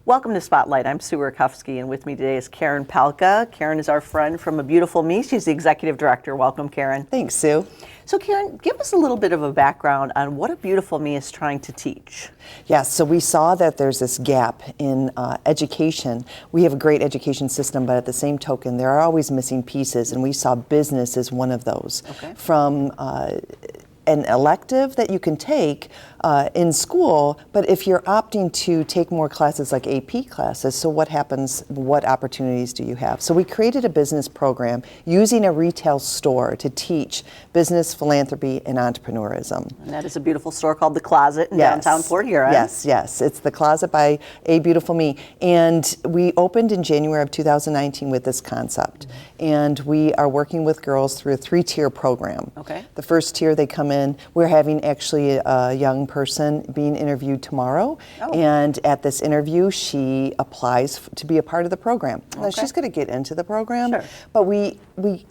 Welcome to Spotlight. I'm Sue Rakowski, and with me today is Karen Palka. Karen is our friend from A Beautiful Me. She's the executive director. Welcome, Karen. Thanks, Sue. So, Karen, give us a little bit of a background on what A Beautiful Me is trying to teach. Yes, so we saw that there's this gap in education. We have a great education system, but at the same token, there are always missing pieces, and we saw business as one of those. Okay. From an elective that you can take in school, but if you're opting to take more classes like AP classes, so what happens, what opportunities do you have? So we created a business program using a retail store to teach business, philanthropy, and entrepreneurism. And that is a beautiful store called The Closet in Downtown Port Huron. Yes. It's The Closet by A Beautiful Me. And we opened in January of 2019 with this concept. And we are working with girls through a 3-tier program. Okay. The first tier, they come in, we're having actually a young person being interviewed tomorrow. Oh. And at this interview, she applies to be a part of the program. Now, she's going to get into the program, Sure. but we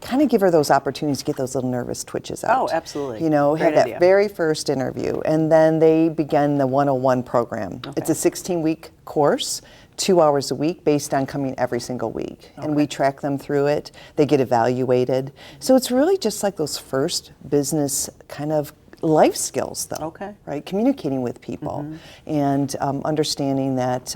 kind of give her those opportunities to get those little nervous twitches out. Oh, absolutely. You know, Great have idea. that very first interview, and then they begin the 101 program. Okay. It's a 16-week course, 2 hours a week, based on coming every single week. Okay. And we track them through it. They get evaluated. So it's really just like those first business kind of life skills, though. Okay. Right, communicating with people and understanding that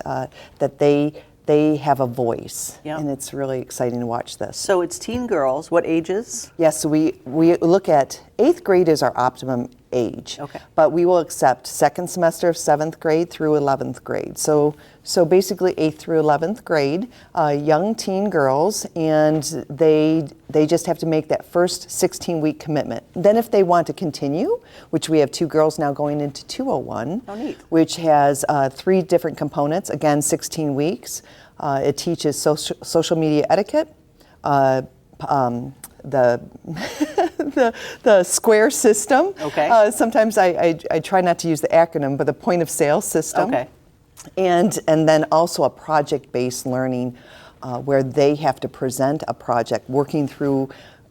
that they have a voice, Yep. and it's really exciting to watch this. So it's teen girls. What ages? Yes, so we look at 8th grade as our optimum age. Okay. But we will accept second semester of 7th grade through 11th grade. So basically 8th through 11th grade, young teen girls, and they just have to make that first 16-week commitment. Then if they want to continue, which we have 2 girls now going into 201, Oh, neat. which has 3 different components, again 16 weeks. It teaches social media etiquette, the the square system. Okay. Sometimes I try not to use the acronym, but the point of sale system. Okay. And then also a project-based learning where they have to present a project working through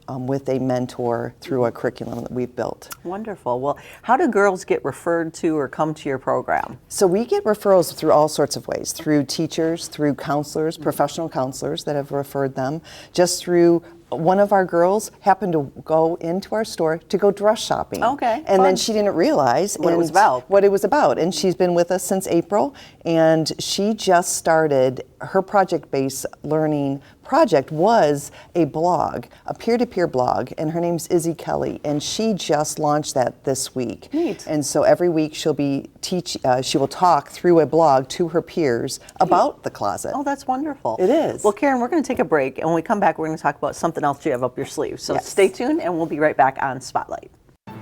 with a mentor through a curriculum that we've built. Wonderful. Well, how do girls get referred to or come to your program? So we get referrals through all sorts of ways, through teachers, through counselors, professional counselors that have referred them, just through one of our girls happened to go into our store to go dress shopping. Okay, And fun. then she didn't realize What it was about. What it was about. And she's been with us since April, and she just started her project-based learning project was a blog, a peer-to-peer blog, and her name's Izzy Kelly, and she just launched that this week. Neat. And so every week she will talk through a blog to her peers about the closet. Oh, that's wonderful. It is. Well, Karen, we're going to take a break, and when we come back, we're going to talk about something else you have up your sleeve. So Yes. stay tuned, and we'll be right back on Spotlight.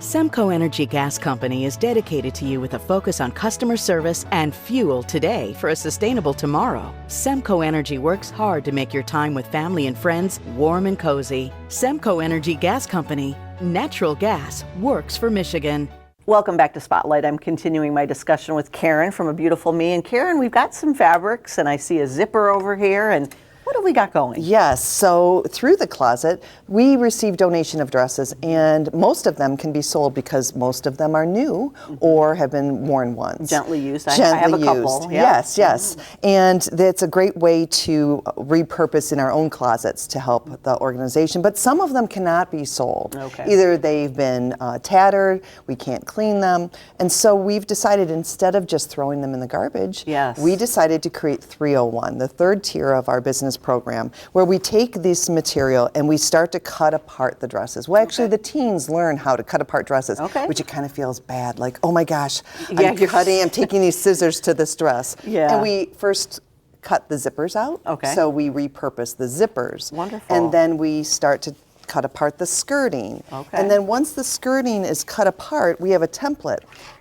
Semco Energy Gas Company is dedicated to you with a focus on customer service and fuel today for a sustainable tomorrow. Semco Energy works hard to make your time with family and friends warm and cozy. Semco Energy Gas Company. Natural gas works for Michigan. Welcome back to Spotlight. I'm continuing my discussion with Karen from A Beautiful Me. And Karen, we've got some fabrics, and I see a zipper over here, and what have we got going? Yes, so through the closet, we receive donation of dresses, and most of them can be sold because most of them are new or have been worn once. Gently used. I have a couple. Yeah. Yes. And that's a great way to repurpose in our own closets to help the organization, but some of them cannot be sold. Okay. Either they've been tattered, we can't clean them, and so we've decided instead of just throwing them in the garbage, Yes. we decided to create 301, the 3rd tier of our business program, where we take this material and we start to cut apart the dresses. Well, actually, the teens learn how to cut apart dresses, Okay. which it kind of feels bad, like, oh my gosh, Yeah, I'm taking these scissors to this dress. Yeah. And we first cut the zippers out, Okay. so we repurpose the zippers. Wonderful. And then we start to cut apart the skirting. Okay. And then once the skirting is cut apart, we have a template.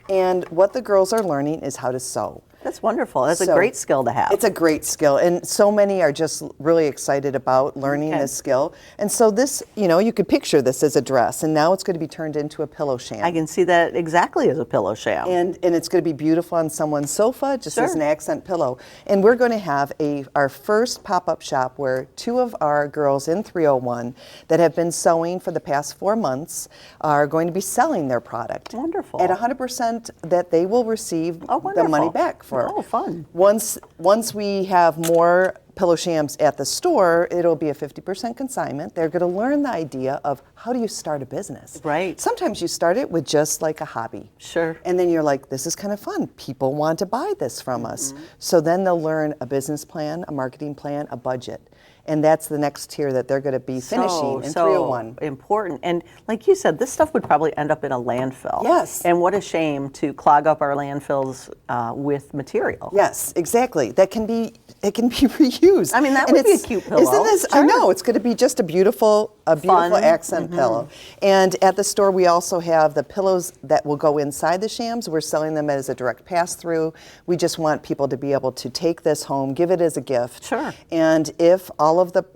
And what the girls are learning is how to sew. That's wonderful. That's a So, great skill to have. It's a great skill, and so many are just really excited about learning Okay. this skill. And so this, you could picture this as a dress, and now it's going to be turned into a pillow sham. I can see that exactly as a pillow sham. And it's going to be beautiful on someone's sofa, just as Sure. an accent pillow. And we're going to have our first pop-up shop where 2 of our girls in 301 that have been sewing for the past 4 months are going to be selling their product. Wonderful. At 100% that they will receive Oh, the money wonderful. back from for. Oh, fun. Once we have more pillow shams at the store, it'll be a 50% consignment. They're going to learn the idea of how do you start a business. Right. Sometimes you start it with just like a hobby. Sure. And then you're like, this is kind of fun. People want to buy this from us. So then they'll learn a business plan, a marketing plan, a budget. And that's the next tier that they're going to be finishing in 301. Important. And like you said, this stuff would probably end up in a landfill. Yes. And what a shame to clog up our landfills with material. Yes, exactly. It can be reused. I mean, that And would be a it's- cute pillow. Isn't this? I Sure. know it's going to be just a beautiful Fun. accent pillow. And at the store, we also have the pillows that will go inside the shams. We're selling them as a direct pass-through. We just want people to be able to take this home, give it as a gift. Sure. And if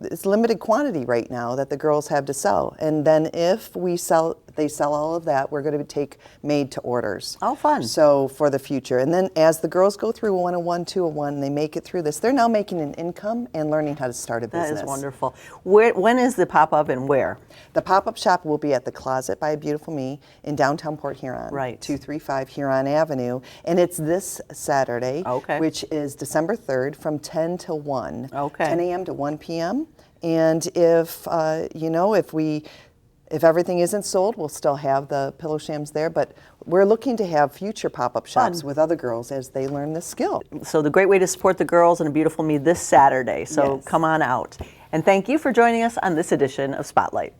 it's limited quantity right now that the girls have to sell. And then if they sell all of that, we're going to take made to orders. Oh, fun. So for the future. And then as the girls go through 101, 201, they make it through this, they're now making an income and learning how to start a business. That is wonderful. When is the pop-up and where? The pop-up shop will be at the Closet by a Beautiful Me in downtown Port Huron. Right. 235 Huron Avenue. And it's this Saturday, Okay. which is December 3rd from 10 till 1. Okay. 10 a.m. to 1 p.m. And if everything isn't sold, we'll still have the pillow shams there. But we're looking to have future pop-up shops with other girls as they learn this skill. So the great way to support the girls and a beautiful me this Saturday. So Yes. come on out. And thank you for joining us on this edition of Spotlight.